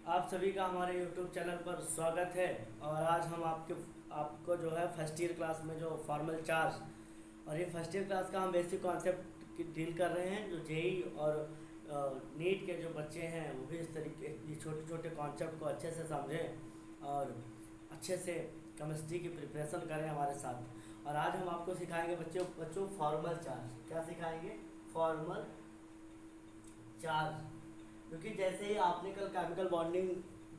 आप सभी का हमारे YouTube चैनल पर स्वागत है। और आज हम आपको जो है फर्स्ट ईयर क्लास में जो फॉर्मल चार्ज और ये फर्स्ट ईयर क्लास का हम बेसिक कॉन्सेप्ट डील कर रहे हैं। जो जेई और नीट के जो बच्चे हैं वो भी इस तरीके ये छोटे छोटे कॉन्सेप्ट को अच्छे से समझें और अच्छे से केमिस्ट्री की प्रिपरेशन करें हमारे साथ। और आज हम आपको सिखाएंगे बच्चों फॉर्मल चार्ज। क्या सिखाएंगे? Formal charge. क्योंकि जैसे ही आपने कल केमिकल बॉन्डिंग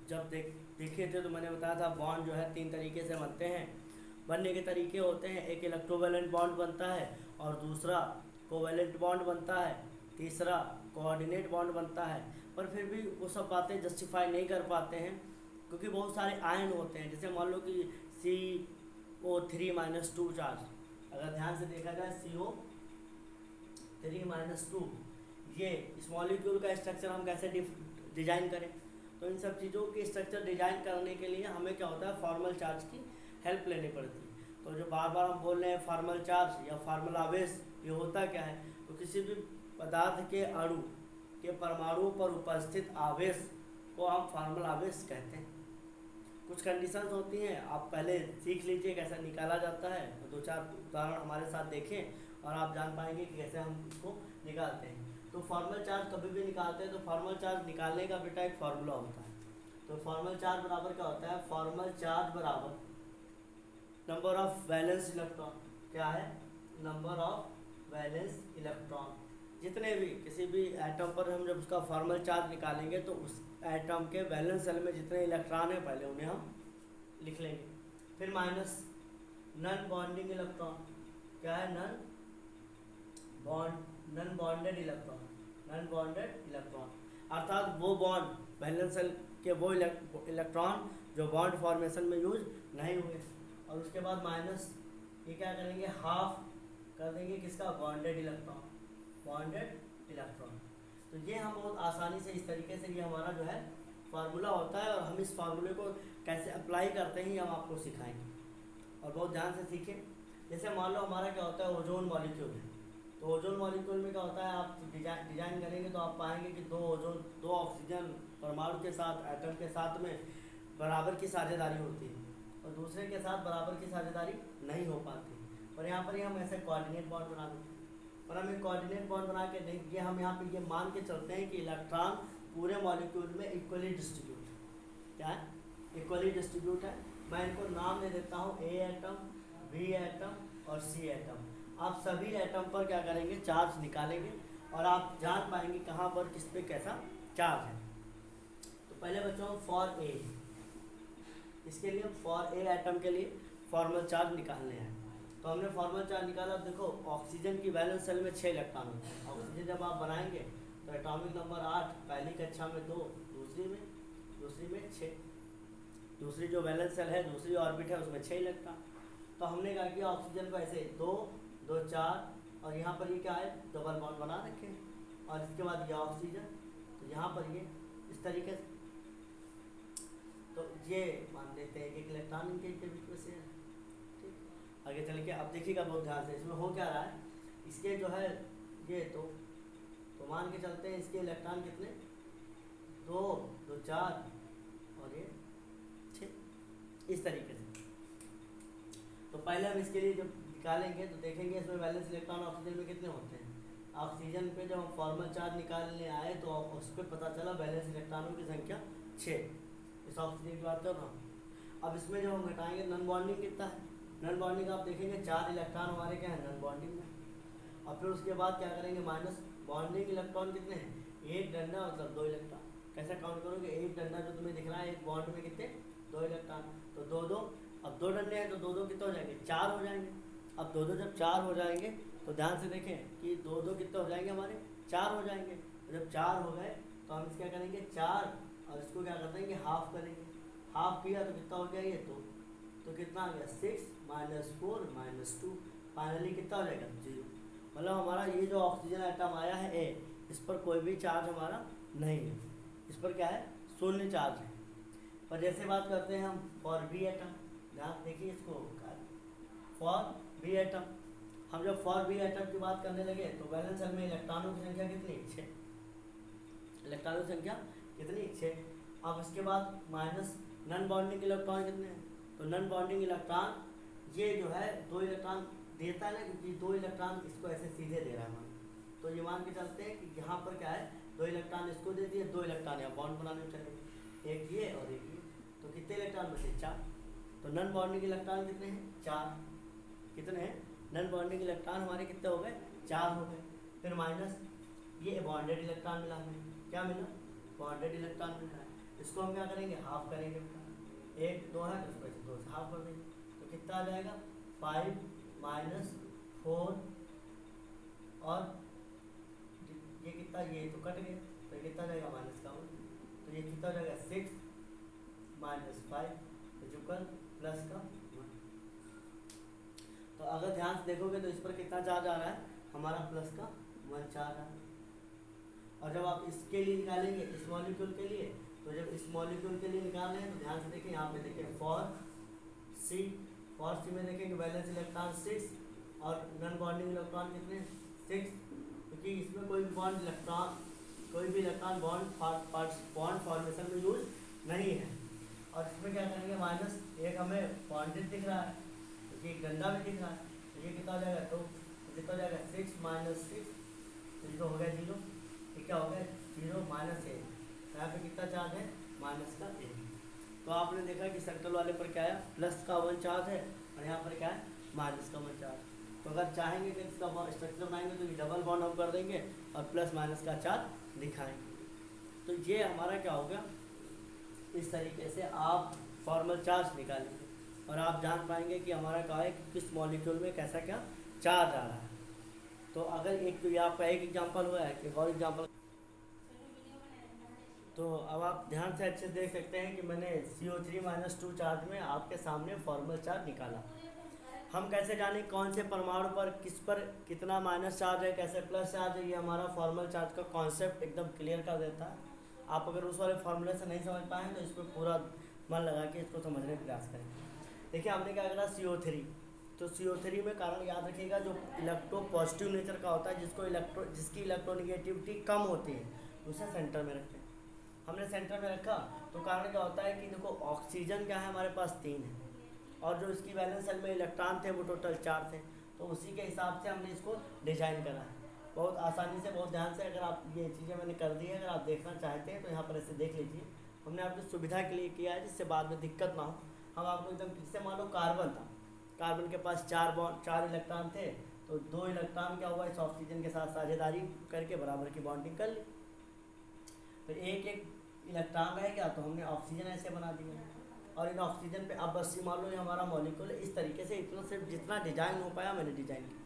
जब देखे थे तो मैंने बताया था बॉन्ड जो है तीन तरीके से बनते हैं। बनने के तरीके होते हैं, एक इलेक्ट्रोवैलेंट बॉन्ड बनता है और दूसरा कोवैलेंट बॉन्ड बनता है, तीसरा कोऑर्डिनेट बॉन्ड बनता है। पर फिर भी वो सब बातें जस्टिफाई नहीं कर पाते हैं क्योंकि बहुत सारे आयन होते हैं। जैसे मान लो कि CO3-2 चार्ज, अगर ध्यान से देखा जाए CO3-2, ये इस मॉलिक्यूल का स्ट्रक्चर हम कैसे डिजाइन करें। तो इन सब चीज़ों की स्ट्रक्चर डिजाइन करने के लिए हमें क्या होता है, फॉर्मल चार्ज की हेल्प लेनी पड़ती है। तो जो बार बार हम बोल रहे हैं फॉर्मल चार्ज या फॉर्मल आवेश, ये होता क्या है? तो किसी भी पदार्थ के अणु के परमाणु पर उपस्थित आवेश को हम फॉर्मल आवेश कहते हैं। कुछ कंडीशंस होती हैं, आप पहले सीख लीजिए कैसे निकाला जाता है। तो दो चार उदाहरण हमारे साथ देखें और आप जान पाएंगे कि कैसे हम इसको निकालते हैं। तो फॉर्मल चार्ज कभी भी निकालते हैं तो फॉर्मल चार्ज निकालने का बेटा एक फार्मूला होता है। तो फॉर्मल चार्ज बराबर क्या होता है? फॉर्मल चार्ज बराबर नंबर ऑफ वैलेंस इलेक्ट्रॉन। क्या है? Number of valence electron. जितने भी किसी भी एटम पर हम जब उसका फॉर्मल चार्ज निकालेंगे तो उस एटम के वैलेंस सेल में जितने इलेक्ट्रॉन है पहले उन्हें हम लिख लेंगे। फिर माइनस नन बॉन्डिंग इलेक्ट्रॉन। क्या है? Non bonded electron. Non bonded electron अर्थात वो बॉन्ड वैलेंस सेल के वो इलेक्ट्रॉन जो बॉन्ड फॉर्मेशन में यूज नहीं हुए। और उसके बाद माइनस ये क्या करेंगे, हाफ कर देंगे किसका? Bonded electron. Bonded electron. तो ये हम बहुत आसानी से इस तरीके से, ये हमारा जो है फार्मूला होता है और हम इस फार्मूले को कैसे अप्लाई करते हैं हम आपको सिखाएंगे। और बहुत ध्यान से सीखें। जैसे मान लो हमारा क्या होता है, ओजोन मॉलिक्यूल है। तो ओजोन मॉलिक्यूल में क्या होता है, आप डिजाइन करेंगे तो आप पाएंगे कि दो ऑक्सीजन परमाणु के साथ, एटम के साथ में बराबर की साझेदारी होती है और दूसरे के साथ बराबर की साझेदारी नहीं हो पाती। और यहाँ पर ही हम ऐसे कोऑर्डिनेट बॉन्ड बना देते हैं। पर हम एक कोऑर्डिनेट बॉन्ड बना के नहीं, ये हम यहाँ पे ये मान के चलते हैं कि इलेक्ट्रॉन पूरे मॉलिक्यूल में इक्वली डिस्ट्रीब्यूट है। क्या है? इक्वली डिस्ट्रीब्यूट है। मैं इनको नाम दे देता हूँ, ए एटम, बी एटम और सी एटम। आप सभी एटम पर क्या करेंगे, चार्ज निकालेंगे और आप जान पाएंगे कहाँ पर किस पे कैसा चार्ज है। तो पहले बच्चों फॉर ए, इसके लिए फॉर ए एटम के लिए फॉर्मल चार्ज निकालने हैं। तो हमने फॉर्मल चार्ज निकाला। देखो ऑक्सीजन की वैलेंस सेल में 6 इलेक्ट्रॉन होते हैं। ऑक्सीजन जब आप बनाएंगे तो एटॉमिक नंबर 8, पहली कक्षा में 2, दूसरी में 6। दूसरी जो वैलेंस सेल है, दूसरी ऑर्बिट है, उसमें 6 इलेक्ट्रॉन। तो हमने कहा कि ऑक्सीजन को ऐसे 2, 2, 4 और यहाँ पर ये क्या है, डबल बॉन्ड बना रखे हैं। और इसके बाद ये ऑक्सीजन, तो यहाँ पर ये इस तरीके से, तो ये मान लेते हैं कि एक इलेक्ट्रॉन इनके बीच में से है। ठीक, आगे चल के अब देखिएगा बहुत ध्यान से, इसमें हो क्या रहा है। इसके जो है ये तो मान के चलते हैं इसके इलेक्ट्रॉन कितने, 2, 2, 4 और ये 6, इस तरीके से। तो पहले हम इसके लिए जब निकालेंगे तो देखेंगे इसमें वैलेंस इलेक्ट्रॉन ऑक्सीजन में कितने होते हैं। ऑक्सीजन पे जब हम फॉर्मल चार्ज निकालने आए तो उस पर पता चला वैलेंस इलेक्ट्रॉनों की संख्या 6। इस ऑक्सीजन की बात कर रहा हूँ। अब इसमें जब हम घटाएंगे नन बॉन्डिंग कितना है, नन बॉन्डिंग आप देखेंगे 4 इलेक्ट्रॉन हमारे क्या है, नन बॉन्डिंग में। और फिर उसके बाद क्या करेंगे, माइनस बॉन्डिंग इलेक्ट्रॉन कितने हैं, एक डंडा मतलब 2 इलेक्ट्रॉन। कैसे काउंट करोगे, एक डंडा जो तुम्हें दिख रहा है, एक बॉन्ड में कितने, 2 इलेक्ट्रॉन। तो 2, 2, अब 2 डंडे हैं तो 2, 2 कितने हो जाएंगे, 4 हो जाएंगे। अब 2, 2 जब 4 हो जाएंगे तो ध्यान से देखें कि 2, 2 कितने हो जाएंगे, हमारे 4 हो जाएंगे। तो जब 4 हो गए तो हम क्या करेंगे, 4 और इसको क्या करते हैं कि हाफ करेंगे। हाफ किया तो कितना हो गया, ये 2, तो कितना आ गया 6 - 4 - 2, फाइनली कितना हो जाएगा 0। मतलब हमारा ये जो ऑक्सीजन आइटम आया है ए, इस पर कोई भी चार्ज हमारा नहीं है, इस पर क्या है, शून्य चार्ज है। पर जैसे बात करते हैं हम फॉर बी एटम, ध्यान देखिए इसको, फॉर बी एटम, हम जब फॉर बी एटम की बात करने लगे तो वैलेंस सेल में इलेक्ट्रॉनों की संख्या कितनी, 6। इलेक्ट्रॉनों की संख्या कितनी, 6। अब इसके बाद माइनस नॉन बॉन्डिंग इलेक्ट्रॉन कितने हैं, तो नॉन बॉन्डिंग इलेक्ट्रॉन ये जो है 2 इलेक्ट्रॉन देता है ना, क्योंकि 2 इलेक्ट्रॉन इसको ऐसे सीधे दे रहा है मान, तो ये मान के चलते हैं कि यहाँ पर क्या है 2 इलेक्ट्रॉन इसको दे दिए, 2 इलेक्ट्रॉन यहाँ बॉन्ड बनाने में चले गए, एक ये और एक ये, तो कितने इलेक्ट्रॉन बचे 4। तो नॉन बॉन्डिंग इलेक्ट्रॉन कितने हैं 4, कितने हैं नॉन बॉन्डिंग इलेक्ट्रॉन हमारे कितने हो गए 4 हो गए। फिर माइनस ये बॉन्डेड इलेक्ट्रॉन मिला हमें, क्या मिला बॉन्डेड इलेक्ट्रॉन मिला है, इसको हम क्या करेंगे हाफ करेंगे, 1 2 है तो इसको 2 से हाफ कर देंगे, तो कितना आ जाएगा 5 माइनस 4 और ये कितना, ये तो कट गया तो कितना आ जाएगा माइनस का 1, तो ये कितना हो जाएगा 6 माइनस 5 इक्वल प्लस का 1। तो अगर ध्यान से देखोगे तो इस पर कितना चार्ज आ रहा है हमारा प्लस का 1 चार्ज आ रहा है। और जब आप इसके लिए निकालेंगे इस मॉलिक्यूल के लिए, तो जब इस मॉलिक्यूल के लिए निकाल रहे हैं तो ध्यान से देखिए यहाँ पे देखिए फॉर सी में देखेंगे वैलेंस इलेक्ट्रॉन 6 और नॉन बॉन्डिंग इलेक्ट्रॉन कितने 6, क्योंकि इसमें कोई भी इलेक्ट्रॉन बॉन्ड फॉर्मेशन में यूज नहीं है। और इसमें क्या करेंगे माइनस एक हमें बॉन्डेड दिख रहा है, क्योंकि एक डंडा भी दिख रहा है, तो ये कितना हो जाएगा, तो कितना हो जाएगा 6 माइनस 6, तो ये तो हो गया 0, ये क्या हो गया 0 माइनस 1, यहाँ पे कितना चार्ज है माइनस का 1। तो आपने देखा कि सर्कल वाले पर क्या है प्लस का 1 चार्ज है और यहाँ पर क्या है माइनस का 1 चार्ज। तो अगर चाहेंगे कि इसका स्ट्रक्चर बनाएंगे तो ये डबल बॉन्ड हम कर देंगे और प्लस माइनस का चार्ज दिखाएंगे। तो ये हमारा क्या होगा, इस तरीके से आप फॉर्मल चार्ज निकालेंगे और आप जान पाएंगे कि हमारा क्या है कि किस मॉलिक्यूल में कैसा क्या चार्ज आ रहा है। तो अगर एक तो ये आपका एक एग्जांपल हुआ है कि और एग्जांपल, तो अब आप ध्यान से अच्छे से देख सकते हैं कि मैंने CO3-2 चार्ज में आपके सामने फॉर्मल चार्ज निकाला। हम कैसे जाने कौन से परमाणु पर किस पर कितना माइनस चार्ज है, कैसे प्लस चार्ज है, ये हमारा फॉर्मल चार्ज का कॉन्सेप्ट एकदम क्लियर कर देता है। आप अगर उस वाले फॉर्मूले से नहीं समझ पाएँ तो इस पर पूरा मन लगा के इसको समझने का प्रयास करें। देखिए हमने क्या करा CO3, तो CO3 में कारण याद रखिएगा जो इलेक्ट्रो पॉजिटिव नेचर का होता है, जिसकी इलेक्ट्रोनिगेटिविटी कम होती है उसे सेंटर में रखते हैं। हमने सेंटर में रखा तो कारण क्या होता है कि देखो ऑक्सीजन क्या है हमारे पास 3 है और जो इसकी वैलेंस शेल में इलेक्ट्रॉन थे वो टोटल 4 थे, तो उसी के हिसाब से हमने इसको डिजाइन करा है बहुत आसानी से, बहुत ध्यान से। अगर आप ये चीज़ें मैंने कर दी है, अगर आप देखना चाहते हैं तो यहाँ पर ऐसे देख लीजिए, हमने आपकी सुविधा के लिए किया है जिससे बाद में दिक्कत ना हो। हम आपको एकदम किससे, मान लो कार्बन था, कार्बन के पास 4 इलेक्ट्रॉन थे, तो 2 इलेक्ट्रॉन क्या हुआ इस ऑक्सीजन के साथ साझेदारी करके बराबर की बॉन्डिंग कर ली, तो एक इलेक्ट्रॉन रह गया तो हमने ऑक्सीजन ऐसे बना दिया। और इन ऑक्सीजन पे अब बस मान लो ये हमारा मॉलिक्यूल है, इस तरीके से इतना सिर्फ जितना डिजाइन हो पाया मैंने डिजाइन किया।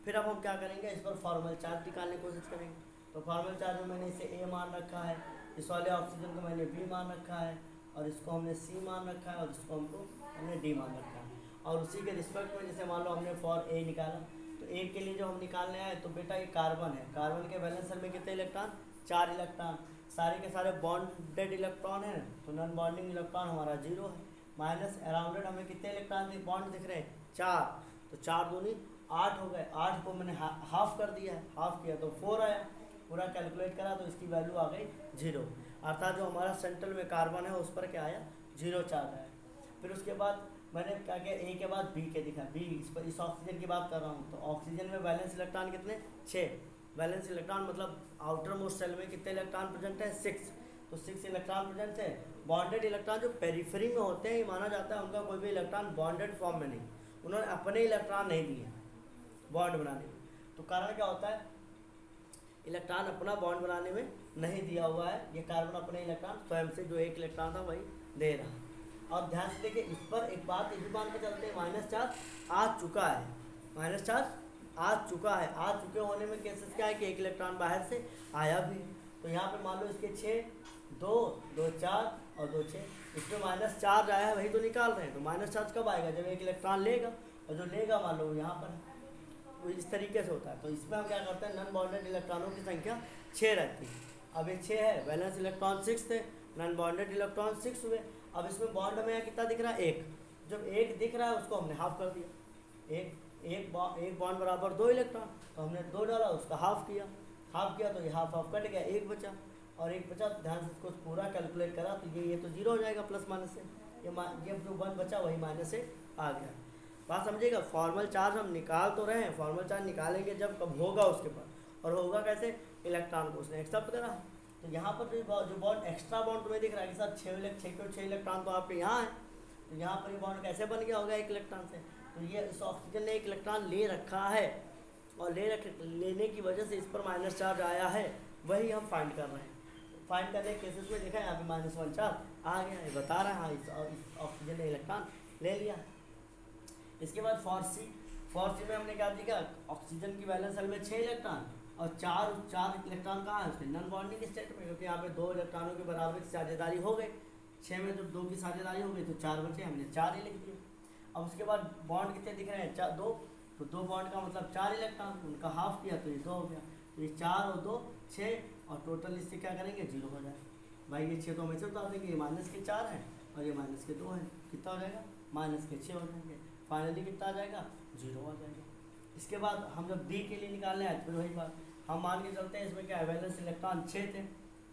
फिर अब हम क्या करेंगे, इस पर फॉर्मल चार्ज निकालने की कोशिश करेंगे। तो फॉर्मल चार्ज में मैंने इसे A मान रखा है, इस वाले ऑक्सीजन को मैंने B मान रखा है और इसको हमने C मान रखा है और इसको हमने D मान रखा है। और उसी के रिस्पेक्ट में जैसे मान लो हमने फॉर A निकाला, तो A के लिए जो हम निकालने आए तो बेटा ये कार्बन है, कार्बन के वैलेंस शेल में कितने इलेक्ट्रॉन 4 इलेक्ट्रॉन, सारे के सारे बॉन्डेड इलेक्ट्रॉन है, तो नॉन बॉन्डिंग इलेक्ट्रॉन हमारा 0 है। माइनस अराउंडेड हमें कितने इलेक्ट्रॉन बॉन्ड दिख रहे हैं 4, तो 4 दूनी 8 हो गए, 8 को मैंने हाफ कर दिया है, हाफ किया तो 4 आया, पूरा कैलकुलेट करा तो इसकी वैल्यू आ गई 0, अर्थात जो हमारा सेंट्रल में कार्बन है उस पर क्या आया 0 चार्ज आया। फिर उसके बाद मैंने क्या किया, A के बाद B के दिखा, B इस ऑक्सीजन की बात कर रहा हूँ, तो ऑक्सीजन में वैलेंस इलेक्ट्रॉन कितने 6, वैलेंस इलेक्ट्रॉन मतलब आउटर मोस्ट सेल में कितने इलेक्ट्रॉन प्रेजेंट है 6, तो 6 इलेक्ट्रॉन प्रेजेंट है। बॉन्डेड इलेक्ट्रॉन जो पेरिफेरी में होते हैं ये माना जाता है उनका कोई भी इलेक्ट्रॉन बॉन्डेड फॉर्म में नहीं, उन्होंने अपने इलेक्ट्रॉन नहीं दिए बॉन्ड बनाने में। तो कारण क्या होता है, इलेक्ट्रॉन अपना बॉन्ड बनाने में नहीं दिया हुआ है, ये कार्बन अपने इलेक्ट्रॉन स्वयं से जो 1 इलेक्ट्रॉन था वही दे रहा है। और ध्यान से देखिए इस पर एक बात ये भी मान के चलते हैं, माइनस चार्ज आ चुका है, माइनस चार्ज आ चुका है, आ चुके होने में केसेस क्या है कि 1 इलेक्ट्रॉन बाहर से आया भी है। तो यहाँ पे मान लो इसके 6 2 2 4 और 2 6, इसमें माइनस चार्ज आया है वही तो निकाल रहे हैं। तो माइनस चार्ज कब आएगा, जब 1 इलेक्ट्रॉन लेगा, और जो लेगा मान लो यहाँ पर वो इस तरीके से होता है। तो इसमें हम क्या करते हैं, नॉन बॉन्डेड इलेक्ट्रॉनों की संख्या 6 रहती है। अब ये 6 है, वैलेंस इलेक्ट्रॉन 6 थे, नॉन बॉन्डेड इलेक्ट्रॉन 6 हुए। अब इसमें बॉन्ड में कितना दिख रहा है 1, जब 1 दिख रहा है उसको हमने हाफ कर दिया, एक बॉन्ड बराबर 2 इलेक्ट्रॉन, तो हमने 2 डाला उसका हाफ किया तो ये हाफ कट गया, 1 बचा। और एक बचा, ध्यान से इसको पूरा कैलकुलेट करा तो ये तो जीरो हो जाएगा प्लस माइनस से, ये जो 1 बचा वही माइनस से आ गया। बात समझिएगा, फॉर्मल चार्ज हम निकाल तो रहे हैं, फॉर्मल चार्ज निकालेंगे जब कब होगा उसके पास, और होगा कैसे, इलेक्ट्रॉन को उसने एक्सेप्ट करा। तो यहाँ पर जो बॉन्ड एक्स्ट्रा बॉन्ड तुम्हें दिख रहा है कि सर 6 इलेक्ट्रॉन तो आपके यहाँ है, तो यहाँ पर ये बॉन्ड कैसे बन गया होगा एक इलेक्ट्रॉन से, तो ये इस ऑक्सीजन ने एक इलेक्ट्रॉन ले रखा है, और लेने की वजह से इस पर माइनस चार्ज आया है, वही हम फाइंड कर रहे हैं। फाइंड करने के केसेस में देखा है यहाँ पे -1 चार्ज आ गया है, बता रहा है हाँ इस ऑक्सीजन ने इलेक्ट्रॉन ले लिया। इसके बाद फॉर सी में हमने क्या देखा, ऑक्सीजन की वैलेंस शेल में 6 इलेक्ट्रॉन और चार इलेक्ट्रॉन कहाँ है उसके नॉन बॉन्डिंग स्टेट में, क्योंकि यहाँ पे 2 इलेक्ट्रॉनों के बराबर की साझेदारी हो गई, 6 में जब 2 की साझेदारी हो गई तो 4 बचे, हमने 4 ही लिख दिए। अब उसके बाद बॉन्ड कितने दिख रहे हैं, 2, तो 2 बॉन्ड का मतलब 4 इलेक्ट्रॉन, उनका हाफ किया तो ये 2 हो गया, तो ये 4 और 2 6, और टोटल इससे क्या करेंगे 0 हो जाएगा। भाई ये 6 तो हमें से बता देंगे, ये -4 है और ये -2 है, कितना हो जाएगा -6 हो जाएंगे, फाइनली कितना आ जाएगा 0 आ जाएगा। इसके बाद हम जब डी के लिए निकालने आए फिर वही बात, हम मान के चलते हैं इसमें क्या वैलेंस इलेक्ट्रॉन 6 थे,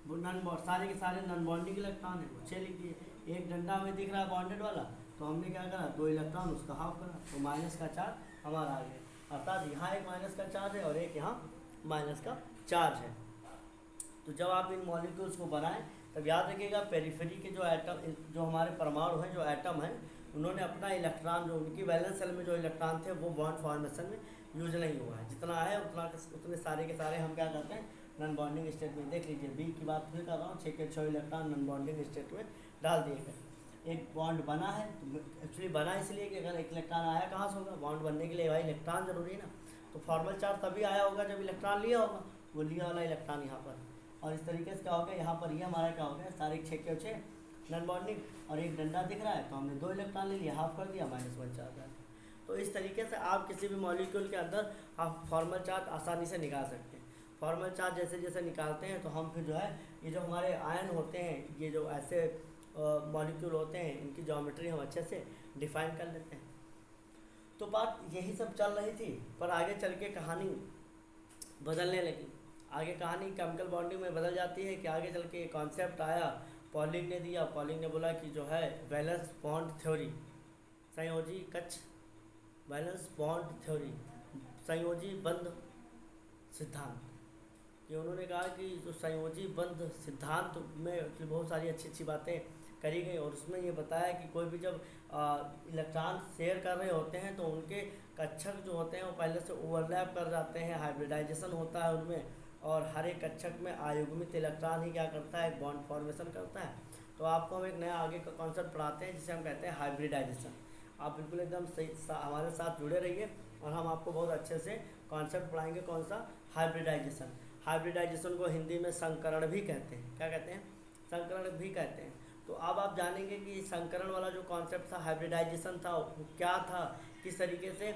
वो सारे के सारे नॉन बॉन्डिंग इलेक्ट्रॉन है, वो 6 लिख दिए। एक डंडा हमें दिख रहा है बॉन्डेड वाला, तो हमने क्या करा 2 इलेक्ट्रॉन उसका हाफ करा, तो माइनस का चार्ज हमारा आ गया, अर्थात यहाँ एक माइनस का चार्ज है और एक यहाँ माइनस का चार्ज है। तो जब आप इन मॉलिक्यूल्स को बनाएं तब याद रखिएगा पेरिफेरी के जो एटम, जो हमारे परमाणु हैं, जो एटम हैं, उन्होंने अपना इलेक्ट्रॉन, जो उनकी वैलेंस शेल में जो इलेक्ट्रॉन थे वो बॉन्ड फॉर्मेशन में यूज नहीं हुआ है, जितना है उतने सारे के सारे हम क्या करते हैं नॉन बॉन्डिंग स्टेट में। देख लीजिए बी की बात फिर कर रहा हूँ, 6 के 6 इलेक्ट्रॉन नॉन बॉन्डिंग स्टेट में डाल दिए गए। एक बॉन्ड बना है, तो एक्चुअली बना इसलिए कि अगर एक इलेक्ट्रॉन आया कहाँ से होगा, बॉन्ड बनने के लिए भाई इलेक्ट्रॉन जरूरी है ना, तो फॉर्मल चार्ज तभी आया होगा जब इलेक्ट्रॉन लिया होगा, वो लिया वाला इलेक्ट्रॉन यहाँ पर, और इस तरीके से क्या हो गया यहाँ पर ये हमारा क्या हो गया सारे 6 के 6 नॉन बॉन्डिंग, और एक डंडा दिख रहा है तो हमने 2 इलेक्ट्रॉन ले लिया, हाफ कर दिया, -1 चार्ज आया। तो इस तरीके से आप किसी भी मॉलिक्यूल के अंदर आप फॉर्मल चार्ज आसानी से निकाल सकते हैं। फॉर्मल चार्ज जैसे जैसे निकालते हैं तो हम फिर जो है ये जो हमारे आयन होते हैं, ये जो ऐसे मॉलिक्यूल होते हैं, इनकी ज्योमेट्री हम अच्छे से डिफाइन कर लेते हैं। तो बात यही सब चल रही थी, पर आगे चल के कहानी बदलने लगी। आगे कहानी केमिकल बॉन्डिंग में बदल जाती है कि आगे चल के कॉन्सेप्ट आया, पॉलिंग ने दिया, पॉलिंग ने बोला कि जो है वैलेंस बॉन्ड थ्योरी, संयोजी कक्ष वैलेंस बॉन्ड थ्योरी, संयोजी बंध सिद्धांत, कि उन्होंने कहा कि जो संयोजी बंध सिद्धांत में बहुत सारी अच्छी अच्छी बातें करी गई, और उसमें ये बताया कि कोई भी जब इलेक्ट्रॉन शेयर कर रहे होते हैं तो उनके कक्षक जो होते हैं वो पहले से ओवरलैप कर जाते हैं, हाइब्रिडाइजेशन होता है उनमें, और हर एक कक्षक में आयुग्मित इलेक्ट्रॉन ही क्या करता है, बॉन्ड फॉर्मेशन करता है। तो आपको हम एक नया आगे का कॉन्सेप्ट पढ़ाते हैं जिसे हम कहते हैं हाइब्रिडाइजेशन। आप बिल्कुल एकदम सही हमारे साथ जुड़े रहिए और हम आपको बहुत अच्छे से कॉन्सेप्ट पढ़ाएंगे। कौन सा, हाइब्रिडाइजेशन। हाइब्रिडाइजेशन को हिंदी में संकरण भी कहते हैं। क्या कहते हैं, संकरण भी कहते हैं। तो अब आप जानेंगे कि संकरण वाला जो कॉन्सेप्ट था, हाइब्रिडाइजेशन था, वो क्या था, किस तरीके से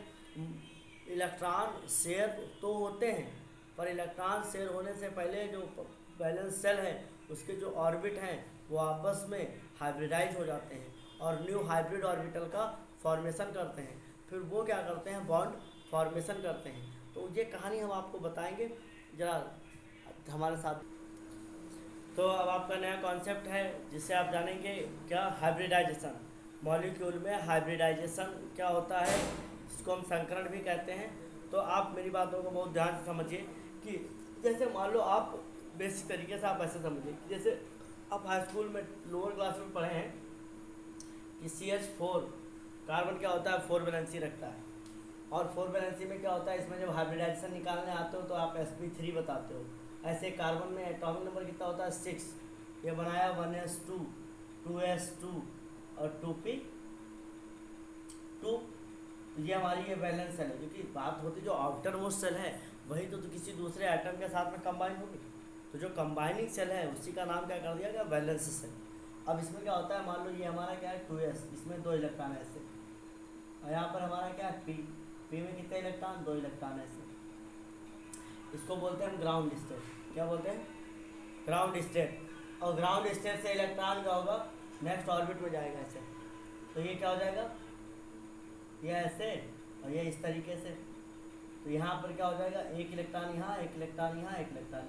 इलेक्ट्रॉन शेयर तो होते हैं, पर इलेक्ट्रॉन शेयर होने से पहले जो वैलेंस शेल है उसके जो ऑर्बिट हैं वो आपस में हाइब्रिडाइज हो जाते हैं और न्यू हाइब्रिड ऑर्बिटल का फॉर्मेशन करते हैं। फिर वो क्या करते हैं, बॉन्ड फॉर्मेशन करते हैं। तो ये कहानी हम आपको बताएंगे, जरा हमारे साथ। तो अब आपका नया कॉन्सेप्ट है जिससे आप जानेंगे क्या, हाइब्रिडाइजेशन। मॉलिक्यूल में हाइब्रिडाइजेशन क्या होता है, जिसको हम संकरण भी कहते हैं। तो आप मेरी बातों को बहुत ध्यान से समझिए कि जैसे मान लो आप बेसिक तरीके से आप ऐसे समझिए कि जैसे आप हाई स्कूल में लोअर क्लास में पढ़े हैं कि CH4 कार्बन क्या होता है, 4 वैलेंसी रखता है, और 4 वैलेंसी में क्या होता है, इसमें जब हाइब्रिडाइजेशन निकालने आते हो तो आप sp3 बताते हो। ऐसे कार्बन में एटॉमिक नंबर कितना होता है, 6। ये बनाया 1s2 2s2 और 2p2। ये हमारी ये वैलेंस सेल है, क्योंकि बात होती जो आउटर मोस्ट सेल है वही तो किसी दूसरे एटम के साथ में कंबाइन होगी। तो जो कंबाइनिंग सेल है उसी का नाम क्या कर दिया गया, वैलेंस सेल। अब इसमें क्या होता है, मान लो ये हमारा क्या है 2s, इसमें 2 इलेक्ट्रॉन है ऐसे, और यहाँ पर हमारा क्या है p में कितने इलेक्ट्रॉन, 2 इलेक्ट्रॉन ऐसे। इसको बोलते हैं हम ग्राउंड स्टेट। क्या बोलते हैं, ग्राउंड स्टेट। और ग्राउंड स्टेट से इलेक्ट्रॉन क्या होगा, नेक्स्ट ऑर्बिट में जाएगा ऐसे। तो ये क्या हो जाएगा, ये ऐसे और ये इस तरीके से। तो यहाँ पर क्या हो जाएगा, एक इलेक्ट्रॉन यहाँ, एक इलेक्ट्रॉन यहाँ, एक इलेक्ट्रॉन।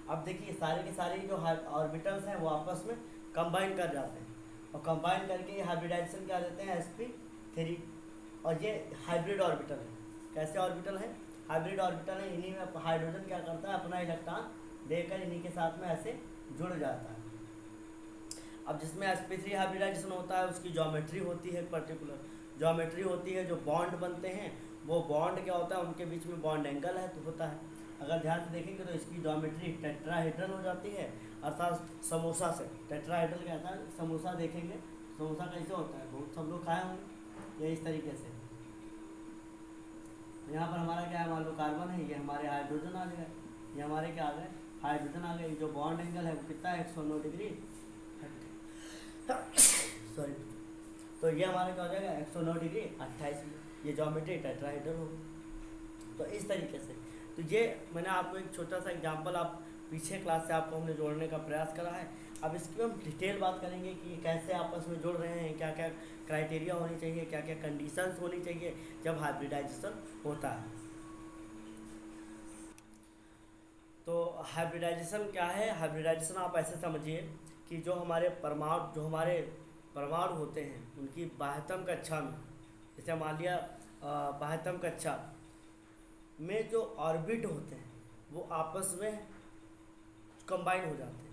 अब देखिए सारे के सारे जो ऑर्बिटल्स हैं वो आपस में कंबाइन कर जाते हैं, और कंबाइन करके ये हाइब्रिडाइजेशन क्या देते हैं, sp3। और ये हाइब्रिड ऑर्बिटल है। कैसे ऑर्बिटल है, हाइब्रिड ऑर्बिटल है, इन्हीं में हाइड्रोजन क्या करता है, अपना इलेक्ट्रॉन देकर इन्हीं के साथ में ऐसे जुड़ जाता है। अब जिसमें sp3 हाइब्रिडाइजेशन होता है उसकी ज्योमेट्री होती है, पर्टिकुलर ज्योमेट्री होती है, जो बॉन्ड बनते हैं वो बॉन्ड क्या होता है, उनके बीच में बॉन्ड एंगल है तो होता है। अगर ध्यान से देखेंगे तो इसकी ज्योमेट्री टेट्राहेड्रल हो जाती है, अर्थात समोसा से। टेट्राहेड्रल कहता है समोसा, देखेंगे समोसा कैसे होता है, बहुत सब लोग खाए होंगे, ये इस तरीके से। यहाँ पर हमारा क्या है, मान लो कार्बन है, ये हमारे हाइड्रोजन आ गए, ये हमारे क्या आ गए, हाइड्रोजन आ गए। जो बॉन्ड एंगल है वो कितना है, 109 डिग्री सॉरी। तो ये हमारा क्या हो जाएगा, 109 डिग्री 28, ये ज्योमेट्री टेट्राहेड्रल होगी। तो इस तरीके से, तो ये मैंने आपको एक छोटा सा एग्जांपल आप पीछे क्लास से आपको हमने जोड़ने का प्रयास करा है। अब इसकी हम डिटेल बात करेंगे कि कैसे आपस में जुड़ रहे हैं, क्या क्या क्राइटेरिया होनी चाहिए, क्या क्या कंडीशंस होनी चाहिए जब हाइब्रिडाइजेशन होता है। तो हाइब्रिडाइजेशन क्या है, हाइब्रिडाइजेशन आप ऐसे समझिए कि जो हमारे परमाणु होते हैं उनकी बाह्यतम कक्षा में, जैसे मान लिया बाह्यतम कक्षा में जो ऑर्बिट होते हैं वो आपस में कंबाइन हो जाते हैं।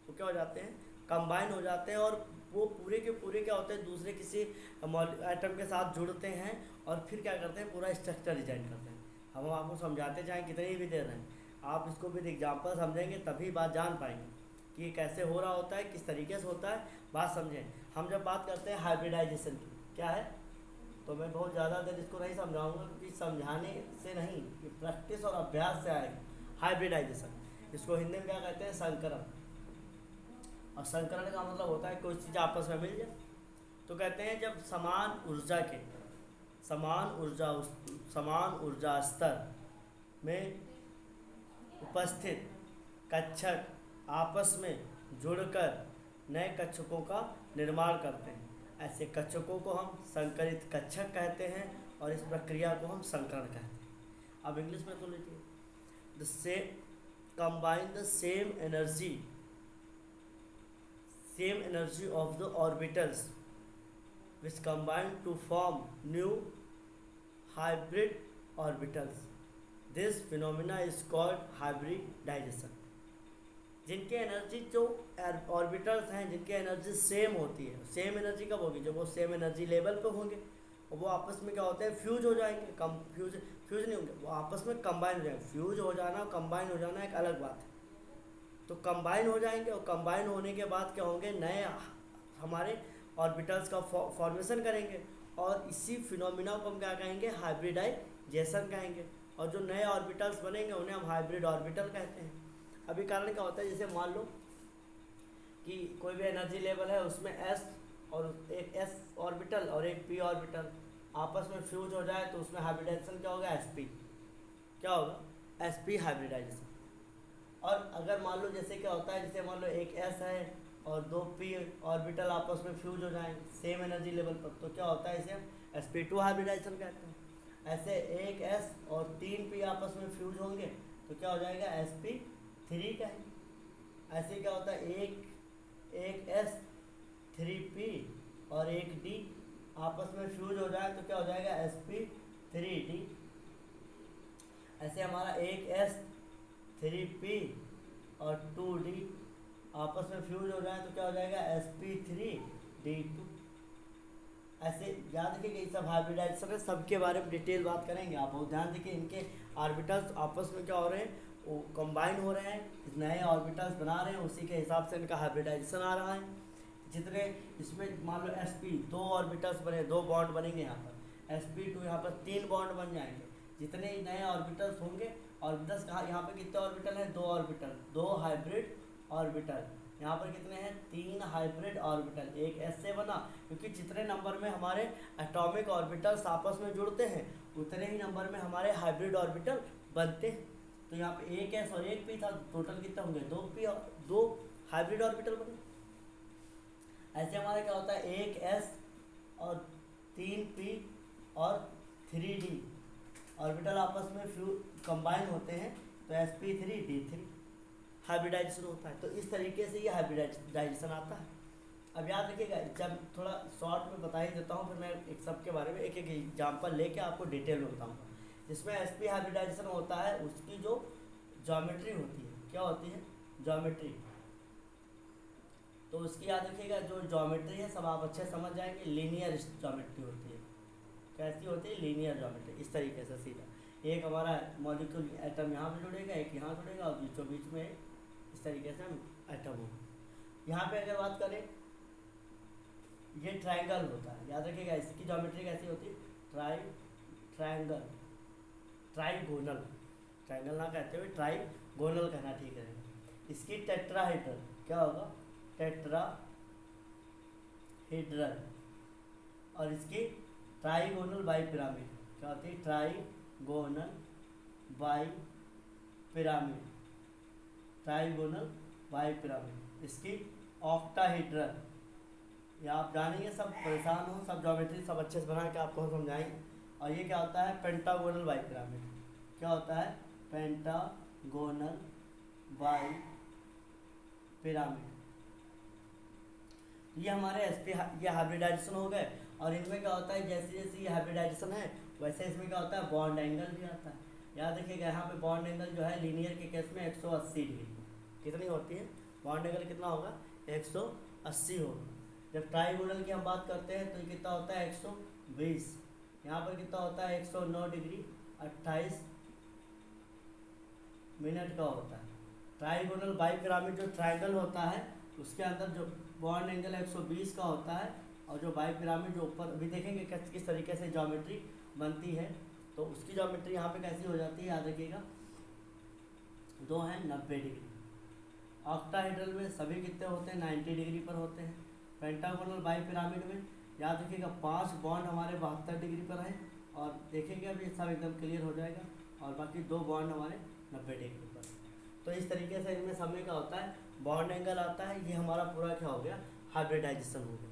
वो क्या हो जाते हैं, कंबाइन हो जाते हैं, और वो पूरे के पूरे क्या होते हैं, दूसरे किसी एटम के साथ जुड़ते हैं और फिर क्या करते हैं, पूरा स्ट्रक्चर डिजाइन करते हैं। हम आपको समझाते जाएँ कितनी भी देर हैं, आप इसको भी एग्जाम्पल समझेंगे तभी बात जान पाएंगे कि ये कैसे हो रहा होता है, किस तरीके से होता है, बात समझें। हम जब बात करते हैं हाइब्रिडाइजेशन की, क्या है, तो मैं बहुत ज़्यादा देर इसको नहीं समझाऊंगा क्योंकि समझाने से नहीं, ये प्रैक्टिस और अभ्यास से आएगा। हाइब्रिडाइजेशन, इसको हिंदी में क्या कहते हैं, संकरण। और संकरण का मतलब होता है कोई चीज़ आपस में मिल जाए। तो कहते हैं जब समान ऊर्जा स्तर में उपस्थित कक्षक आपस में जुड़कर नए कक्षकों का निर्माण करते हैं, ऐसे कक्षकों को हम संकरित कक्षक कहते हैं, और इस प्रक्रिया को हम संकरण कहते हैं। अब इंग्लिश में सुन लीजिए, the same combine the same energy of the orbitals which combine to form new hybrid orbitals. This phenomena is called hybridisation. जिनके एनर्जी जो ऑर्बिटल्स हैं, जिनकी एनर्जी सेम होती है, सेम एनर्जी कब होगी, जब वो सेम एनर्जी लेवल पे होंगे, और वो आपस में क्या होते हैं, फ्यूज हो जाएंगे। फ्यूज नहीं होंगे, वो आपस में कंबाइन हो जाएंगे। फ्यूज हो जाना और कंबाइन हो जाना एक अलग बात है। तो कंबाइन हो जाएंगे, और कंबाइन होने के बाद क्या होंगे, नए हमारे ऑर्बिटल्स का फॉर्मेशन करेंगे, और इसी फिनोमिना को हम क्या कहेंगे, हाइब्रिडाइजेशन कहेंगे। और जो नए ऑर्बिटल्स बनेंगे उन्हें हम हाइब्रिड ऑर्बिटल कहते हैं। अभी कारण क्या होता है, जैसे मान लो कि कोई भी एनर्जी लेवल है, उसमें s और एक s ऑर्बिटल और एक p ऑर्बिटल आपस में फ्यूज हो जाए तो उसमें हाइब्रिडाइजेशन क्या होगा, sp। क्या होगा, sp हाइब्रिडाइजेशन। और अगर मान लो जैसे क्या होता है, जैसे मान लो एक s है और दो p ऑर्बिटल आपस में फ्यूज हो जाए सेम एनर्जी लेवल पर, तो क्या होता है, इसे हम sp2 हाइब्रिडाइजेशन कहते हैं। ऐसे एक s और तीन p आपस में फ्यूज होंगे तो क्या हो जाएगा, sp3 कहेंगे। ऐसे क्या होता है, एक s 3p और एक d आपस में फ्यूज हो जाए तो क्या हो जाएगा, sp3d। ऐसे हमारा एक s 3p और 2d आपस में फ्यूज हो जाए तो क्या हो जाएगा, sp3d2। ऐसे याद रखिए, सब हाइब्रिडाइजेशन है, सबके बारे में डिटेल बात करेंगे। आप बहुत ध्यान देखिए, इनके ऑर्बिटल्स आपस में क्या हो रहे हैं, वो कंबाइन हो रहे हैं, नए ऑर्बिटल्स बना रहे हैं, उसी के हिसाब से इनका हाइब्रिडाइजेशन आ रहा है। जितने इसमें मान लो sp दो ऑर्बिटल्स बने, दो बॉन्ड बनेंगे, यहाँ पर sp2 यहाँ पर 3 बॉन्ड बन जाएंगे। जितने नए ऑर्बिटल्स होंगे, ऑर्बिटल्स कहाँ, यहाँ पे कितने ऑर्बिटल हैं, 2 ऑर्बिटल, 2 हाइब्रिड ऑर्बिटल। यहाँ पर कितने हैं, 3 हाइब्रिड ऑर्बिटल। एक s से बना, क्योंकि जितने नंबर में हमारे एटॉमिक ऑर्बिटल्स आपस में जुड़ते हैं उतने ही नंबर में हमारे हाइब्रिड ऑर्बिटल बनते हैं। तो यहाँ पे एक s और एक p था, टोटल कितना होंगे, 2p और 2 हाइब्रिड ऑर्बिटल बने। ऐसे हमारा क्या होता है, एक s और 3p और 3d ऑर्बिटल आपस में कंबाइन होते हैं तो sp3d3 हाइब्रिडाइजेशन होता है। तो इस तरीके से ये हाइब्रिडाइजेशन आता है। अब याद रखिएगा, जब थोड़ा शॉर्ट में बता ही देता हूँ, फिर मैं एक सब के बारे में एक एक एग्जाम्पल लेके आपको डिटेल में बताऊँगा। जिसमें sp हाइब्रिडाइजेशन होता है, उसकी जो ज्योमेट्री होती है, क्या होती है, ज्योमेट्री। तो उसकी याद रखिएगा, जो ज्योमेट्री है सब आप अच्छे समझ जाएंगे, लीनियर ज्योमेट्री होती है। कैसी होती है, लीनियर ज्योमेट्री। इस तरीके से सीधा एक हमारा मॉलिक्यूल एटम यहाँ पे जुड़ेगा, एक यहाँ जुड़ेगा, और बीचों बीच में इस तरीके से एटम होगा। यहाँ पे अगर बात करें, ये ट्रायंगल होता है, याद रखिएगा। इसकी ज्योमेट्री कैसी होती है, ट्रायंगल, ट्राइगोनल, ट्रायंगल ना कहते हुए ट्राइगोनल कहना ठीक रहेगा। इसकी टेट्राहेड्रल, क्या होगा, टेट्राहेड्रल। और इसकी ट्राइगोनल बाई पिरामिड, क्या होती है, trigonal by pyramid, trigonal by pyramid. इसकी ऑक्टाहेड्रल, या आप जानेंगे, सब परेशान हो, सब ज्योमेट्री सब अच्छे से बना के आपको समझाएंगे। और ये क्या होता है, पेंटागोनल बाई पिरामिड। क्या होता है, पेंटागोनल बाई पिरामिड। ये हमारे ये हाइब्रिडाइजेशन हो गए। और इनमें क्या होता है, जैसे जैसे ये हाइब्रिडाइजेशन है, वैसे इसमें क्या होता है, बॉन्ड एंगल भी आता है। याद रखिएगा, यहाँ पे बॉन्ड एंगल जो है लीनियर के केस में 180 डिग्री कितनी होती है, बॉन्ड एंगल कितना होगा, 180 होगा। जब ट्राइगोनल की हम बात करते हैं तो ये कितना होता है, 120। यहाँ पर कितना होता है, 109 डिग्री 28 मिनट का होता है। ट्राइगोनल बाई पिरामिड जो ट्रायंगल होता है, उसके अंदर जो बॉन्ड एंगल 120 का होता है, और जो बाई पिरामिड जो ऊपर अभी देखेंगे किस तरीके से ज्योमेट्री बनती है। तो उसकी ज्योमेट्री यहाँ पे कैसी हो जाती है, याद रखिएगा, दो हैं 90 डिग्री। ऑक्टाहेड्रल में सभी कितने होते हैं, 90 डिग्री पर होते हैं। पेंटागोनल बाई पिरामिड में याद रखिएगा 5 बॉन्ड हमारे 72 डिग्री पर हैं, और देखेंगे अभी सब एकदम क्लियर हो जाएगा, और बाकी 2 बॉन्ड हमारे 90 डिग्री पर। तो इस तरीके से इनमें समय का होता है, बॉन्ड एंगल आता है। ये हमारा पूरा क्या हो गया, हाइब्रिडाइजेशन हो गया।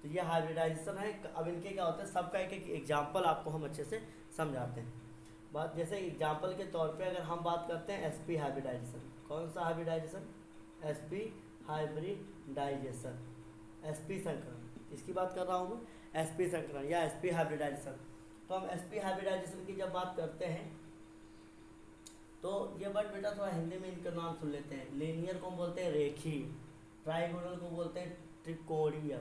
तो ये हाइब्रिडाइजेशन है। अब इनके क्या होता है, सबका एक एक एग्जाम्पल आपको हम अच्छे से समझाते हैं। बात जैसे एग्जाम्पल के तौर पे अगर हम बात करते हैं sp हाइब्रिडाइजेशन, कौन सा हाइब्रिडाइजेशन, sp हाइब्रिडाइजेशन, sp संकरण, इसकी बात कर रहा हूँ मैं, sp संकरण या sp हाइब्रिडाइजेशन। तो हम sp हाइब्रिडाइजेशन की जब बात करते हैं, तो ये वर्ड बेटा थोड़ा हिंदी में इनका नाम सुन लेते हैं। लीनियर को बोलते हैं रेखीय, ट्राइगोनल को बोलते हैं त्रिकोणीय,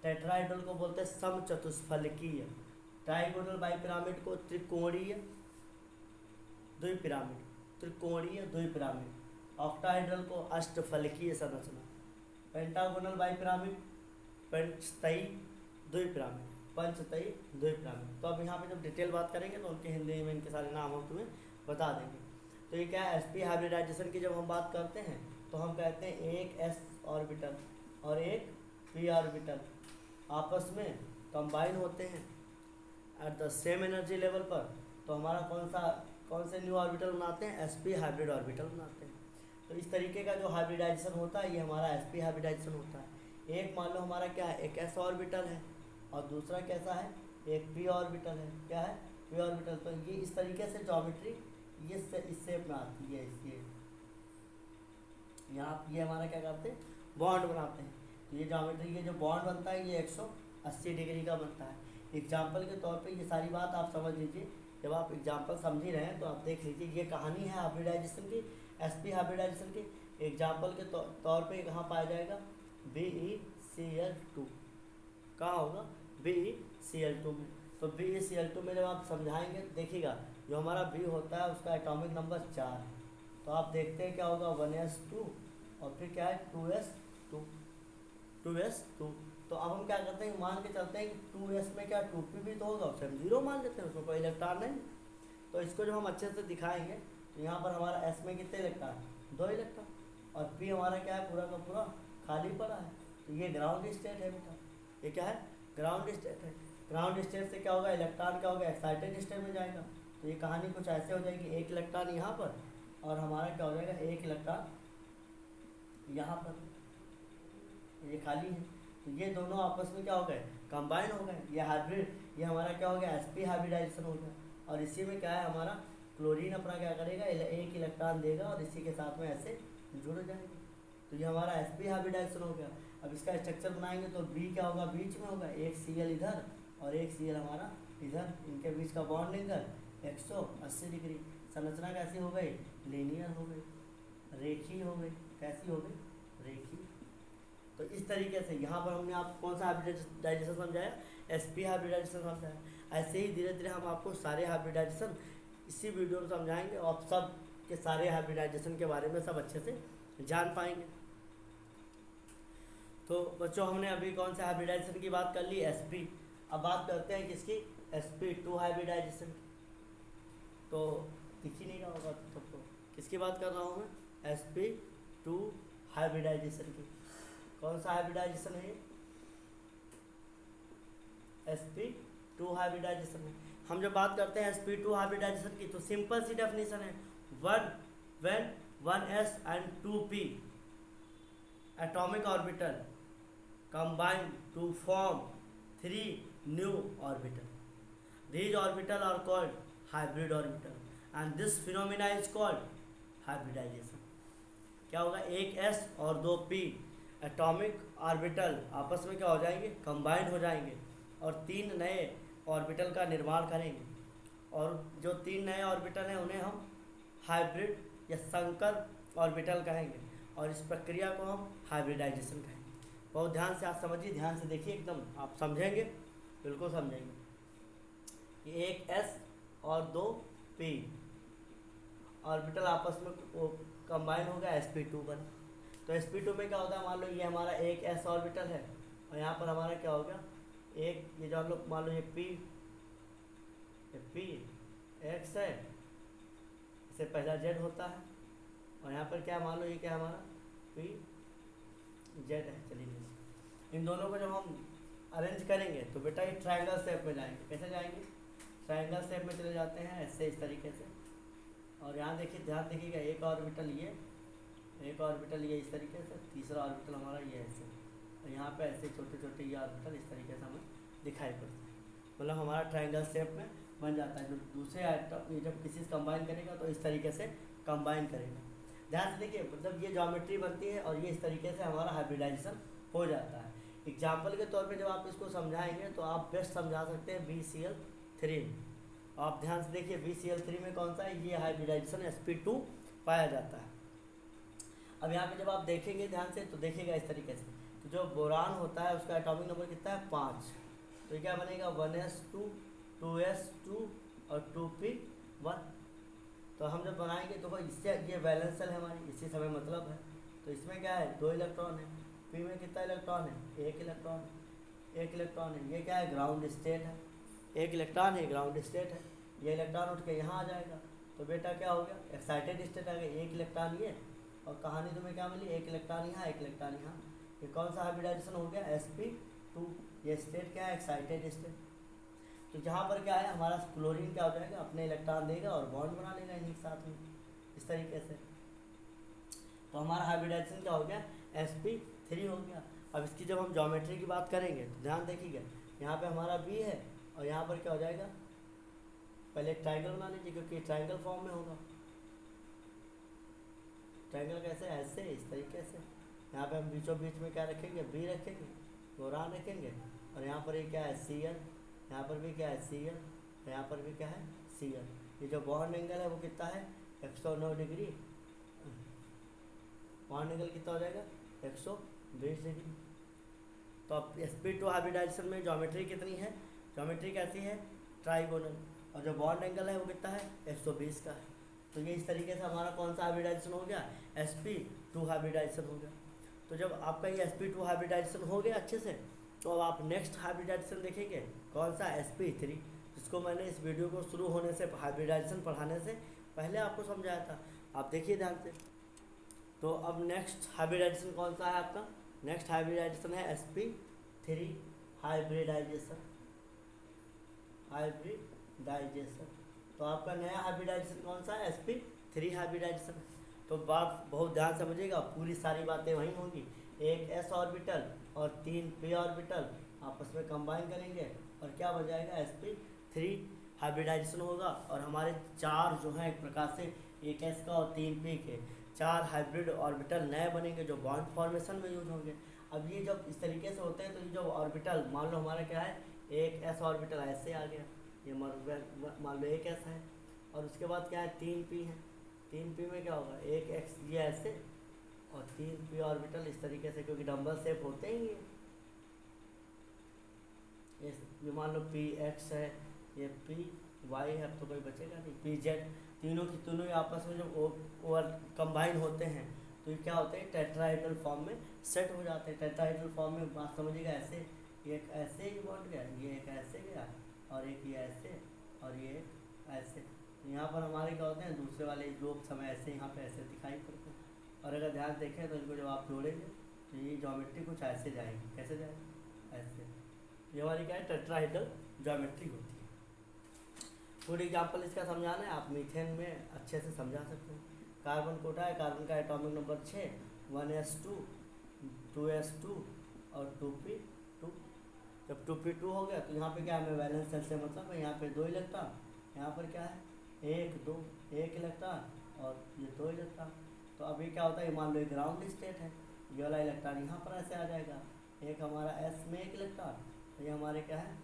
टेट्राहेड्रल को बोलते हैं समचतुष्फलकीय, ट्राइगोनल बाई पिरामिड को त्रिकोणीय द्विपिरामिड, त्रिकोणीय द्विपिरामिड, ऑक्टाहेड्रल को अष्टफलकीय संरचना, पेंटागोनल बाई पिरामिड पंचतई द्विपिरामिड, पंचतई द्विपिरामिड। तो अब यहाँ पे जब डिटेल बात करेंगे तो उनके हिंदी में इनके सारे नाम हम तुम्हें बता देंगे। तो ये क्या है, sp हाइब्रिडाइजेशन की जब हम बात करते हैं तो हम कहते हैं एक s ऑर्बिटल और एक p ऑर्बिटल आपस में कंबाइन होते हैं at the same energy level पर। तो हमारा कौन से न्यू ऑर्बिटल बनाते हैं, sp हाइब्रिड ऑर्बिटल बनाते हैं। तो इस तरीके का जो हाइब्रिडाइजेशन होता है, ये हमारा sp हाइब्रिडाइजेशन होता है। एक मान लो हमारा क्या है, एक s ऑर्बिटल है, और दूसरा कैसा है, एक p ऑर्बिटल है। क्या है, p ऑर्बिटल। तो ये इस तरीके से ज्योमेट्री ये इस शेप में आती है। इसके यहाँ ये हमारा क्या करते हैं, बॉन्ड बनाते हैं। तो ये ज्योमेट्री, ये जो बॉन्ड बनता है ये 180 डिग्री का बनता है। एग्जाम्पल के तौर पे ये सारी बात आप समझ लीजिए। जब आप एग्जाम्पल समझ ही रहे हैं तो आप देख लीजिए, ये कहानी है हाइब्रिडाइजेशन की, sp हाइब्रिडाइजेशन की। एग्जाम्पल के तौर पे कहाँ पाया जाएगा, BeCl2, कहाँ होगा, BeCl2 में। तो BeCl2 में जब आप समझाएंगे, देखिएगा जो हमारा B होता है उसका एटॉमिक नंबर 4 है। तो आप देखते हैं क्या होगा, 1s2 और फिर क्या है 2s2। तो अब हम क्या करते हैं, मान के चलते हैं कि 2s में क्या 2p भी तो होगा, उसे हम 0 मान लेते हैं, उसमें कोई इलेक्ट्रॉन नहीं। तो इसको जब हम अच्छे से दिखाएंगे तो यहाँ पर हमारा s में कितने इलेक्ट्रॉन, 2 इलेक्ट्रॉन, और p हमारा क्या है, पूरा का पूरा खाली पड़ा है। तो ये ग्राउंड स्टेट है बेटा, ये क्या है, ग्राउंड स्टेट है। ग्राउंड स्टेट से क्या होगा, इलेक्ट्रॉन क्या होगा, एक्साइटेड स्टेट में जाएगा। तो ये कहानी कुछ ऐसे हो जाएगी, एक इलेक्ट्रॉन यहाँ पर और हमारा क्या हो जाएगा, एक इलेक्ट्रॉन यहाँ पर, ये खाली है। तो ये दोनों आपस में क्या हो गए, कंबाइन हो गए। ये हाइब्रिड, ये हमारा क्या हो गया, sp हाइब्रिडाइजेशन हो गया। और इसी में क्या है, हमारा क्लोरीन अपना क्या करेगा, एक इलेक्ट्रॉन देगा और इसी के साथ में ऐसे जुड़ जाएंगे। तो ये हमारा sp हाइब्रिडाइजेशन हो गया। अब इसका स्ट्रक्चर बनाएंगे तो b क्या होगा, बीच में होगा, एक Cl इधर और एक Cl हमारा इधर, इनके बीच का बॉन्ड एंगल 180 डिग्री। संरचना कैसी हो गई, लीनियर हो गई, रेखीय हो गई। कैसी हो गई, रेखीय। तो इस तरीके से यहाँ पर हमने आपको कौन सा हाइब्रिडाइजेशन समझाया, sp हाइब्रिडाइजेशन समझाया। ऐसे ही धीरे धीरे हम आपको सारे हाइब्रिडाइजेशन इसी वीडियो में समझाएंगे और सब के सारे हाइब्रिडाइजेशन के बारे में सब अच्छे से जान पाएंगे। तो बच्चों हमने अभी कौन सा हाइब्रिडाइजेशन की बात कर ली, sp। अब बात करते हैं किसकी, sp2 हाइब्रिडाइजेशन। तो दिख ही नहीं रहा होगा सबको किसकी बात कर रहा हूँ मैं, sp2 हाइब्रिडाइजेशन की। कौन सा हाइब्रिडाइजेशन है, sp2 हाइब्रिडाइजेशन है। हम जब बात करते हैं sp2 हाइब्रिडाइजेशन की तो सिंपल सी डेफिनेशन है, when 1s and 2p atomic orbital combine to form 3 new orbital. These orbital are called hybrid orbital and this phenomena is called hybridization. क्या होगा, एक s और 2 p एटॉमिक ऑर्बिटल आपस में क्या हो जाएंगे, कंबाइंड हो जाएंगे और 3 नए ऑर्बिटल का निर्माण करेंगे। और जो 3 नए ऑर्बिटल हैं उन्हें हम हाइब्रिड या संकर ऑर्बिटल कहेंगे और इस प्रक्रिया को हम हाइब्रिडाइजेशन कहेंगे। बहुत ध्यान से आप समझिए, ध्यान से देखिए, एकदम आप समझेंगे, बिल्कुल समझेंगे। ये एक s और 2 p ऑर्बिटल आपस में वो कंबाइन हो गया, sp2 बना। तो sp2 में क्या होता है, मान लो ये हमारा एक s ऑर्बिटल है और यहाँ पर हमारा क्या हो गया, एक ये जो हम लोग मान लो ये p x है, इससे पहला z होता है और यहाँ पर क्या मान लो ये क्या हमारा p z है। चलिए इन दोनों को जब हम अरेंज करेंगे तो बेटा ये ट्रायंगल शेप में जाएंगे। कैसे जाएंगे, ट्रायंगल शेप में चले जाते हैं ऐसे, इस तरीके से। और यहाँ देखिए, ध्यान देखिएगा, एक ऑर्बिटल ये, एक ऑर्बिटल ये इस तरीके से, तीसरा ऑर्बिटल हमारा ये ऐसे, और यहाँ पे ऐसे छोटे छोटे ये ऑर्बिटल इस तरीके से हमें दिखाई पड़ते हैं। मतलब हमारा ट्रायंगल शेप में बन जाता है। जो दूसरे आइटम ये जब किसी से कंबाइन करेगा तो इस तरीके से कंबाइन करेगा। ध्यान से देखिए, मतलब ये ज्योमेट्री बनती है और ये इस तरीके से हमारा हाइब्रिडाइजेशन हो जाता है। एग्जाम्पल के तौर पे जब आप इसको समझाएंगे तो आप बेस्ट समझा सकते हैं BCl3 में। आप ध्यान से देखिए, BCl3 में कौन सा है, ये हाइब्रिडाइजेशन sp2 पाया जाता है। अब यहाँ पे जब आप देखेंगे ध्यान से तो देखिएगा इस तरीके से, तो जो बोरान होता है उसका एटॉमिक नंबर कितना है, 5। तो क्या बनेगा, 1s2 2s2 और 2p1। तो हम जब बनाएंगे तो इससे ये वैलेंस सेल है हमारी, इसी समय मतलब है। तो इसमें क्या है, 2 इलेक्ट्रॉन है, p में कितना इलेक्ट्रॉन है, 1 इलेक्ट्रॉन है, 1 इलेक्ट्रॉन है। ये क्या है, ग्राउंड स्टेट है, 1 इलेक्ट्रॉन है, ग्राउंड स्टेट है। ये इलेक्ट्रॉन उठ के यहाँ आ जाएगा तो बेटा क्या हो गया, एक्साइटेड स्टेट आ गया, 1 इलेक्ट्रॉन ये, और कहानी तुम्हें क्या मिली, 1 इलेक्ट्रॉन यहाँ, 1 इलेक्ट्रॉन यहाँ। ये कौन सा हाइब्रिडाइजेशन हो गया, sp2। ये स्टेट क्या है, एक्साइटेड स्टेट। तो जहाँ पर क्या है, हमारा क्लोरीन क्या हो जाएगा, अपने इलेक्ट्रॉन देगा और बॉन्ड बना लेगा इन्हीं के साथ में, इस तरीके से। तो हमारा हाइब्रिडाइजेशन क्या हो गया, sp3 हो गया। अब इसकी जब हम ज्योमेट्री की बात करेंगे तो ध्यान देखिएगा, यहाँ पे हमारा b है और यहाँ पर क्या हो जाएगा, पहले एक ट्रायंगल बना लीजिए क्योंकि ट्रायंगल फॉर्म में होगा। ट्रायंगल कैसे, ऐसे, इस तरीके से। यहाँ पे हम बीचों बीच में क्या रखेंगे, b रखेंगे, बोरान रखेंगे, और यहाँ पर ये क्या है, Cl, यहाँ पर भी क्या है, Cl, यहाँ पर भी क्या है, Cl। ये जो बॉन्ड एंगल है वो कितना है, 109 डिग्री। बॉन्ड एंगल कितना हो जाएगा, 120 डिग्री। तो अब sp2 हाइब्रिडाइजेशन में ज्योमेट्री कितनी है, ज्योमेट्री कैसी है, ट्राइगोनल, और जो बॉन्ड एंगल है वो कितना है, 120 का है। तो ये इस तरीके से हमारा कौन सा हाइब्रिडाइजेशन हो गया, sp2 हाइब्रिडाइजेशन हो गया। तो जब आपका ये sp2 हाइब्रिडाइजेशन हो गया अच्छे से, तो अब आप नेक्स्ट हाइब्रिडाइजेशन देखेंगे कौन सा, sp3, जिसको मैंने इस वीडियो को शुरू होने से, हाइब्रिडाइजेशन पढ़ाने से पहले आपको समझाया था। आप देखिए ध्यान से। तो अब नेक्स्ट हाइब्रिडाइजेशन कौन सा है आपका, नेक्स्ट हाइब्रिडाइजेशन है sp3 हाइब्रिडाइजेशन, हाइब्रिडाइजेशन। तो आपका नया हाइब्रिडाइजेशन कौन सा है, sp3 हाइब्रिडाइजेशन। तो बात बहुत ध्यान समझिएगा, पूरी सारी बातें वहीं होंगी। एक s ऑर्बिटल और 3 p ऑर्बिटल आपस में कंबाइन करेंगे और क्या बन जाएगा, sp3 हाइब्रिडाइजेशन होगा। और हमारे 4 जो हैं एक प्रकार से, एक s का और 3 p के, 4 हाइब्रिड ऑर्बिटल नए बनेंगे जो बॉन्ड फॉर्मेशन में यूज होंगे। अब ये जब इस तरीके से होते हैं तो ये जो ऑर्बिटल, मान लो हमारा क्या है, एक एस ऑर्बिटल ऐसे आ गया, ये मान लो एक एस है, और उसके बाद क्या है 3p है। 3p में क्या होगा, एक एक्स ये ऐसे और 3p ऑर्बिटल इस तरीके से, क्योंकि डम्बल शेप होते ही ये मान लो पी एक्स है, ये पी वाई है, अब तो कोई बचेगा नहीं, पी जेड, तीनों की तीनों ही आपस में जब ओवर कंबाइन होते हैं तो ये क्या होते हैं, टेट्राहेड्रल फॉर्म में सेट हो जाते हैं। टेट्राहेड्रल फॉर्म में बात समझिएगा, ऐसे एक ऐसे ही बॉन्ड गया, ये एक ऐसे गया और एक ये ऐसे और ये एक ऐसे। यहाँ पर हमारे क्या होते हैं, दूसरे वाले लोग समय ऐसे यहाँ पे ऐसे दिखाई पड़ते हैं। और अगर ध्यान देखें तो इनको जब आप जोड़ेंगे तो ये ज्योमेट्री कुछ ऐसे जाएगी, कैसे जाएगी, ऐसे। ये हमारी क्या है, टेट्राहेड्रल ज्योमेट्री होती है। फॉर एग्जाम्पल इसका समझाना है, आप मीथेन में अच्छे से समझा सकते हैं। कार्बन को उठाए, कार्बन का एटॉमिक नंबर 6, 1s2, 2s2 और 2p2। जब 2p2 हो गया तो यहाँ पे क्या है, वैलेंस शेल से मतलब है, यहाँ पे 2 इलेक्ट्रॉन, यहाँ पर क्या है 1 2 1 इलेक्ट्रॉन और ये 2 इलेक्ट्रॉन। तो अभी क्या होता है, मान लो ग्राउंड स्टेट है, ये वाला इलेक्ट्रॉन यहाँ पर ऐसे आ जाएगा, एक हमारा s में 1 इलेक्ट्रॉन, ये हमारे क्या है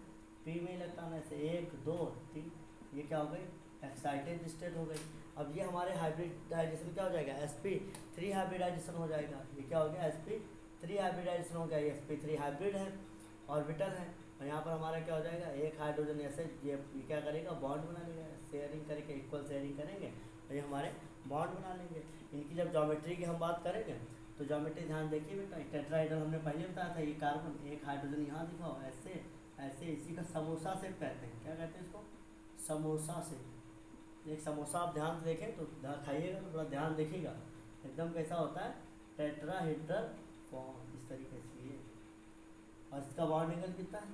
p में इलेक्ट्रॉन, ऐसे 1 2 3, ये क्या हो गई, एक्साइटेड स्टेट हो गई। अब ये हमारे हाइब्रिडाइजेशन क्या हो जाएगा, sp3 हाइब्रिडाइजेशन हो जाएगा। ये क्या हो गया, sp3 हाइब्रिडाइजेशन हो गया, ये sp3 हाइब्रिड है, ऑर्बिटल है, और यहाँ पर हमारा क्या हो जाएगा, एक हाइड्रोजन ऐसे ये क्या करेगा, बॉन्ड बना लेगा, शेयरिंग करके इक्वल शेयरिंग करेंगे और ये हमारे बॉन्ड बना लेंगे। इनकी जब ज्योमेट्री की हम बात करेंगे तो ज्योमेट्री ध्यान देखिए बेटा, टेट्राहेड्रल हमने पहले बताया था, ये कार्बन, एक हाइड्रोजन यहाँ दिखाओ ऐसे ऐसे, इसी का समोसा शेप कहते हैं। क्या कहते हैं इसको, समोसा शेप। एक समोसा आप ध्यान से देखें तो खाइएगा तो थोड़ा ध्यान देखिएगा, एकदम कैसा होता है, टेट्राहेड्रल फॉर्म इस तरीके से ये। और इसका बॉन्ड एंगल कितना है,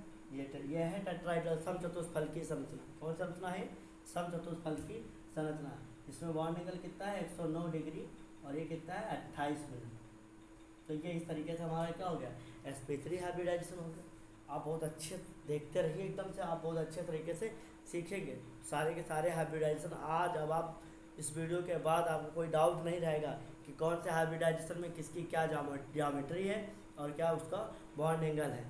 ये है टेट्राहेड्रल समचतुष्फल की संरचना। कौन सी संरचना है, समचतुष्फल की संरचना। इसमें बॉन्ड एंगल कितना है, 109 डिग्री, और ये कितना है 28 मिनट। तो ये इस तरीके से हमारा क्या हो गया, sp3 हाइब्रिडाइजेशन हो गया। आप बहुत अच्छे देखते रहिए, एकदम से आप बहुत अच्छे तरीके से सीखेंगे सारे के सारे हाइब्रिडाइजेशन। आज अब आप इस वीडियो के बाद आपको कोई डाउट नहीं रहेगा कि कौन से हाइब्रिडाइजेशन में किसकी क्या ज्योमेट्री है और क्या उसका बॉन्ड एंगल है।